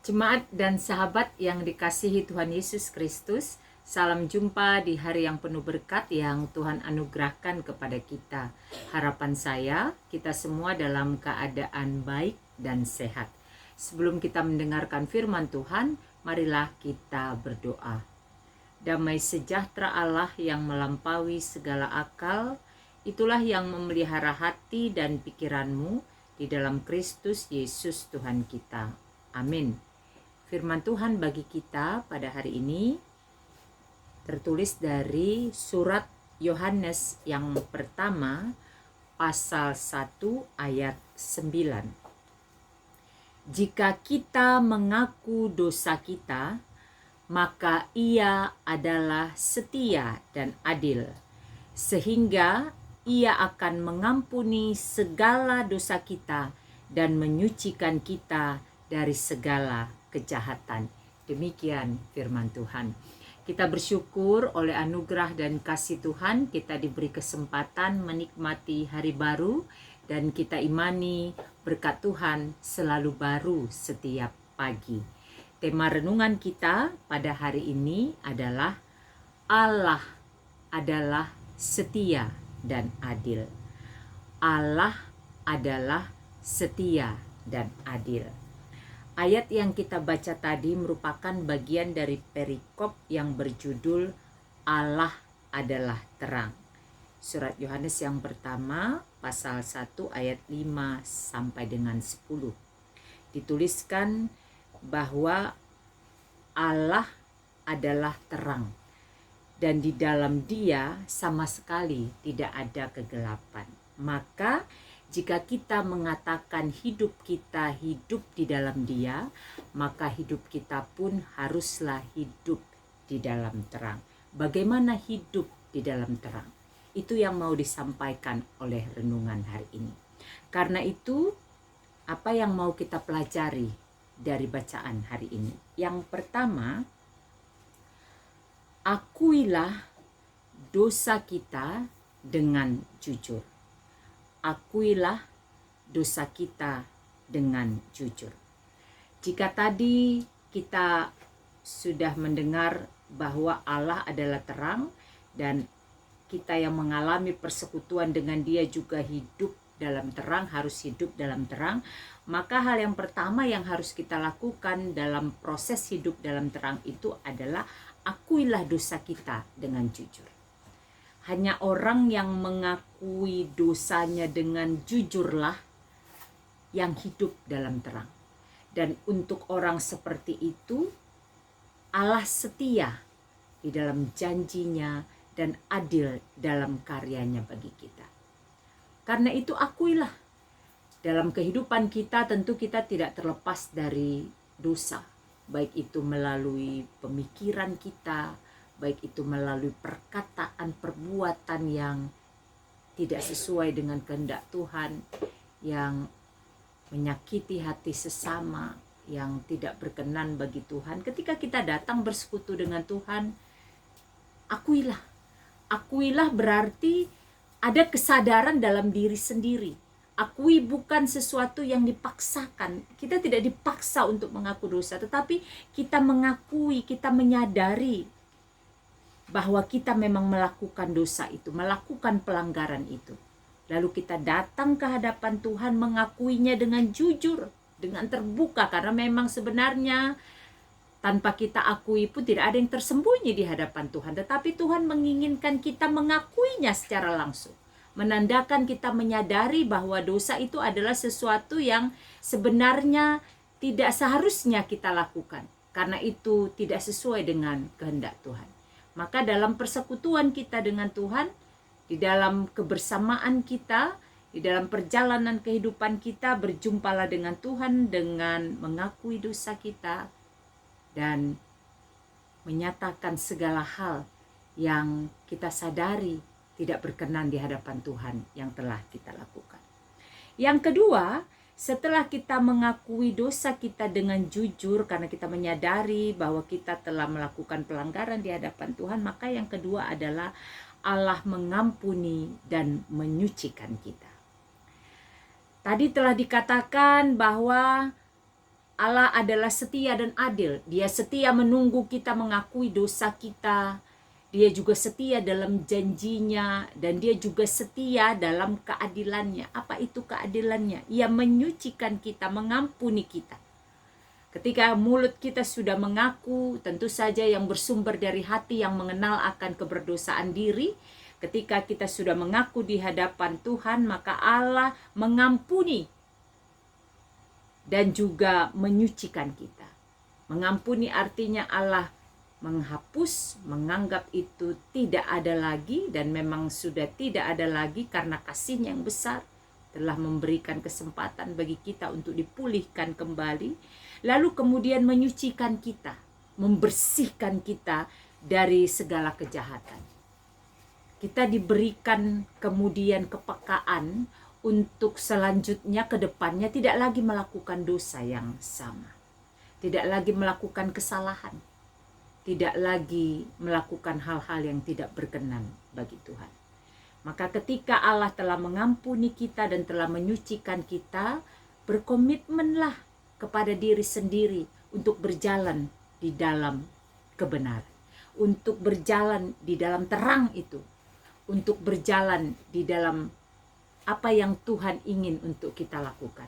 Jemaat dan sahabat yang dikasihi Tuhan Yesus Kristus, salam jumpa di hari yang penuh berkat yang Tuhan anugerahkan kepada kita. Harapan saya, kita semua dalam keadaan baik dan sehat. Sebelum kita mendengarkan firman Tuhan, marilah kita berdoa. Damai sejahtera Allah yang melampaui segala akal, itulah yang memelihara hati dan pikiranmu di dalam Kristus Yesus Tuhan kita. Amin. Firman Tuhan bagi kita pada hari ini tertulis dari surat Yohanes yang pertama pasal 1 ayat 9. Jika kita mengaku dosa kita, maka Ia adalah setia dan adil, sehingga Ia akan mengampuni segala dosa kita dan menyucikan kita dari segala kejahatan. Demikian firman Tuhan. Kita bersyukur oleh anugerah dan kasih Tuhan, kita diberi kesempatan menikmati hari baru, dan kita imani berkat Tuhan selalu baru setiap pagi. Tema renungan kita pada hari ini adalah Allah adalah setia dan adil. Allah adalah setia dan adil. Ayat yang kita baca tadi merupakan bagian dari perikop yang berjudul Allah adalah terang. Surat Yohanes yang pertama pasal 1 ayat 5 sampai dengan 10. Dituliskan bahwa Allah adalah terang dan di dalam Dia sama sekali tidak ada kegelapan. Maka jika kita mengatakan hidup kita hidup di dalam Dia, maka hidup kita pun haruslah hidup di dalam terang. Bagaimana hidup di dalam terang? Itu yang mau disampaikan oleh renungan hari ini. Karena itu, apa yang mau kita pelajari dari bacaan hari ini? Yang pertama, akuilah dosa kita dengan jujur. Akuilah dosa kita dengan jujur. Jika tadi kita sudah mendengar bahwa Allah adalah terang dan kita yang mengalami persekutuan dengan Dia juga hidup dalam terang, harus hidup dalam terang, maka hal yang pertama yang harus kita lakukan dalam proses hidup dalam terang itu adalah akuilah dosa kita dengan jujur. Hanya orang yang mengakui dosanya dengan jujurlah yang hidup dalam terang. Dan untuk orang seperti itu, Allah setia di dalam janjinya dan adil dalam karyanya bagi kita. Karena itu akuilah. Dalam kehidupan kita tentu kita tidak terlepas dari dosa. Baik itu melalui pemikiran kita, baik itu melalui perkataan, perbuatan yang tidak sesuai dengan kehendak Tuhan, yang menyakiti hati sesama, yang tidak berkenan bagi Tuhan. Ketika kita datang bersekutu dengan Tuhan, akuilah. Akuilah berarti ada kesadaran dalam diri sendiri. Akui bukan sesuatu yang dipaksakan. Kita tidak dipaksa untuk mengaku dosa, tetapi kita mengakui, kita menyadari bahwa kita memang melakukan dosa itu, melakukan pelanggaran itu. Lalu kita datang ke hadapan Tuhan mengakuinya dengan jujur, dengan terbuka, karena memang sebenarnya tanpa kita akui pun tidak ada yang tersembunyi di hadapan Tuhan. Tetapi Tuhan menginginkan kita mengakuinya secara langsung. Menandakan kita menyadari bahwa dosa itu adalah sesuatu yang sebenarnya tidak seharusnya kita lakukan. Karena itu tidak sesuai dengan kehendak Tuhan. Maka dalam persekutuan kita dengan Tuhan, di dalam kebersamaan kita, di dalam perjalanan kehidupan kita, berjumpalah dengan Tuhan dengan mengakui dosa kita dan menyatakan segala hal yang kita sadari tidak berkenan di hadapan Tuhan yang telah kita lakukan. Yang kedua, setelah kita mengakui dosa kita dengan jujur karena kita menyadari bahwa kita telah melakukan pelanggaran di hadapan Tuhan, maka yang kedua adalah Allah mengampuni dan menyucikan kita. Tadi telah dikatakan bahwa Allah adalah setia dan adil. Dia setia menunggu kita mengakui dosa kita. Dia juga setia dalam janjinya, dan dia juga setia dalam keadilannya. Apa itu keadilannya? Ia menyucikan kita, mengampuni kita. Ketika mulut kita sudah mengaku, tentu saja yang bersumber dari hati yang mengenal akan keberdosaan diri. Ketika kita sudah mengaku di hadapan Tuhan, maka Allah mengampuni dan juga menyucikan kita. Mengampuni artinya Allah menghapus, menganggap itu tidak ada lagi, dan memang sudah tidak ada lagi karena kasih-Nya yang besar telah memberikan kesempatan bagi kita untuk dipulihkan kembali. Lalu kemudian menyucikan kita, membersihkan kita dari segala kejahatan. Kita diberikan kemudian kepekaan untuk selanjutnya ke depannya tidak lagi melakukan dosa yang sama. Tidak lagi melakukan kesalahan. Tidak lagi melakukan hal-hal yang tidak berkenan bagi Tuhan. Maka ketika Allah telah mengampuni kita dan telah menyucikan kita, berkomitmenlah kepada diri sendiri untuk berjalan di dalam kebenaran. Untuk berjalan di dalam terang itu. Untuk berjalan di dalam apa yang Tuhan ingin untuk kita lakukan.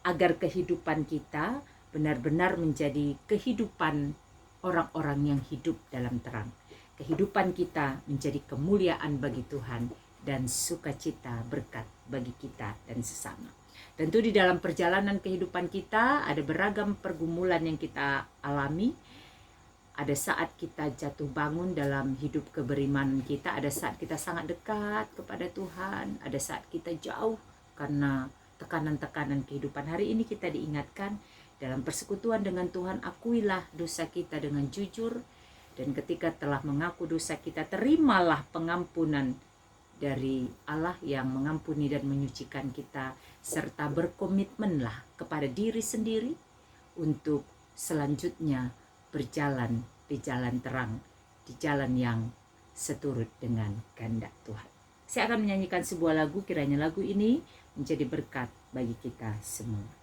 Agar kehidupan kita benar-benar menjadi kehidupan orang-orang yang hidup dalam terang. Kehidupan kita menjadi kemuliaan bagi Tuhan dan sukacita berkat bagi kita dan sesama. Tentu di dalam perjalanan kehidupan kita ada beragam pergumulan yang kita alami. Ada saat kita jatuh bangun dalam hidup keberimanan kita. Ada saat kita sangat dekat kepada Tuhan. Ada saat kita jauh karena tekanan-tekanan kehidupan. Hari ini kita diingatkan dalam persekutuan dengan Tuhan, akuilah dosa kita dengan jujur. Dan ketika telah mengaku dosa kita, terimalah pengampunan dari Allah yang mengampuni dan menyucikan kita. Serta berkomitmenlah kepada diri sendiri untuk selanjutnya berjalan di jalan terang, di jalan yang seturut dengan kehendak Tuhan. Saya akan menyanyikan sebuah lagu, kiranya lagu ini menjadi berkat bagi kita semua.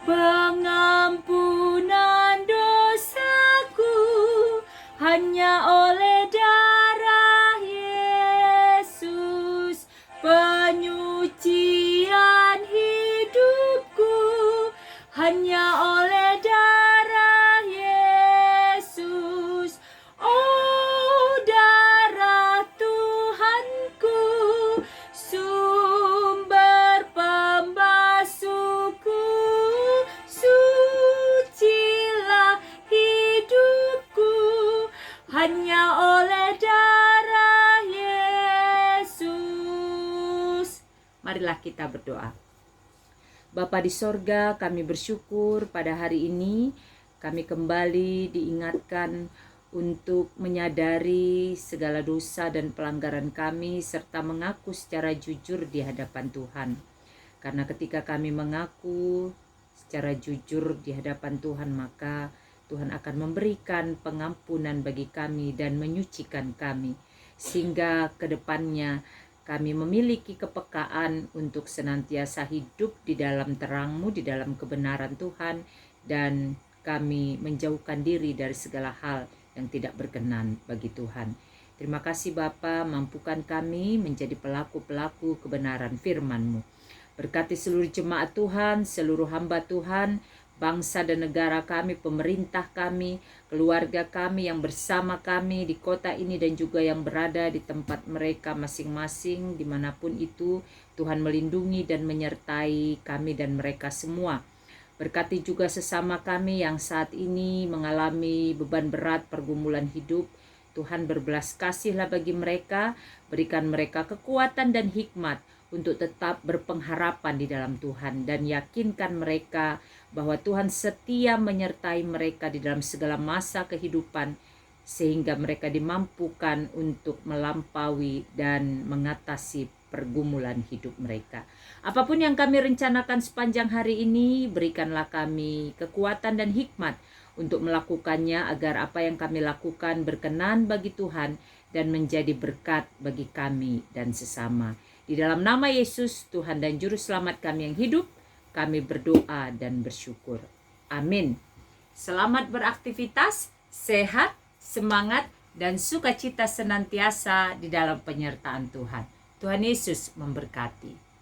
Pengampunan dosaku hanya oleh darah Yesus, penyucian hidupku hanya oleh darah Yesus. Oh, darah Tuhanku, sumber pembasuhku, sucilah hidupku hanya oleh darah Yesus. Marilah kita berdoa. Bapa di sorga, kami bersyukur pada hari ini kami kembali diingatkan untuk menyadari segala dosa dan pelanggaran kami serta mengaku secara jujur di hadapan Tuhan. Karena ketika kami mengaku secara jujur di hadapan Tuhan, maka Tuhan akan memberikan pengampunan bagi kami dan menyucikan kami. Sehingga ke depannya kami memiliki kepekaan untuk senantiasa hidup di dalam terang-Mu, di dalam kebenaran Tuhan, dan kami menjauhkan diri dari segala hal yang tidak berkenan bagi Tuhan. Terima kasih Bapa, mampukan kami menjadi pelaku-pelaku kebenaran firman-Mu. Berkati seluruh jemaat Tuhan, seluruh hamba Tuhan, bangsa dan negara kami, pemerintah kami, keluarga kami yang bersama kami di kota ini dan juga yang berada di tempat mereka masing-masing dimanapun itu. Tuhan melindungi dan menyertai kami dan mereka semua. Berkati juga sesama kami yang saat ini mengalami beban berat pergumulan hidup. Tuhan berbelas kasihlah bagi mereka, berikan mereka kekuatan dan hikmat untuk tetap berpengharapan di dalam Tuhan, dan yakinkan mereka bahwa Tuhan setia menyertai mereka di dalam segala masa kehidupan, sehingga mereka dimampukan untuk melampaui dan mengatasi pergumulan hidup mereka. Apapun yang kami rencanakan sepanjang hari ini, berikanlah kami kekuatan dan hikmat untuk melakukannya agar apa yang kami lakukan berkenan bagi Tuhan dan menjadi berkat bagi kami dan sesama. Di dalam nama Yesus, Tuhan dan Juru Selamat kami yang hidup, kami berdoa dan bersyukur. Amin. Selamat beraktivitas, sehat, semangat, dan sukacita senantiasa di dalam penyertaan Tuhan. Tuhan Yesus memberkati.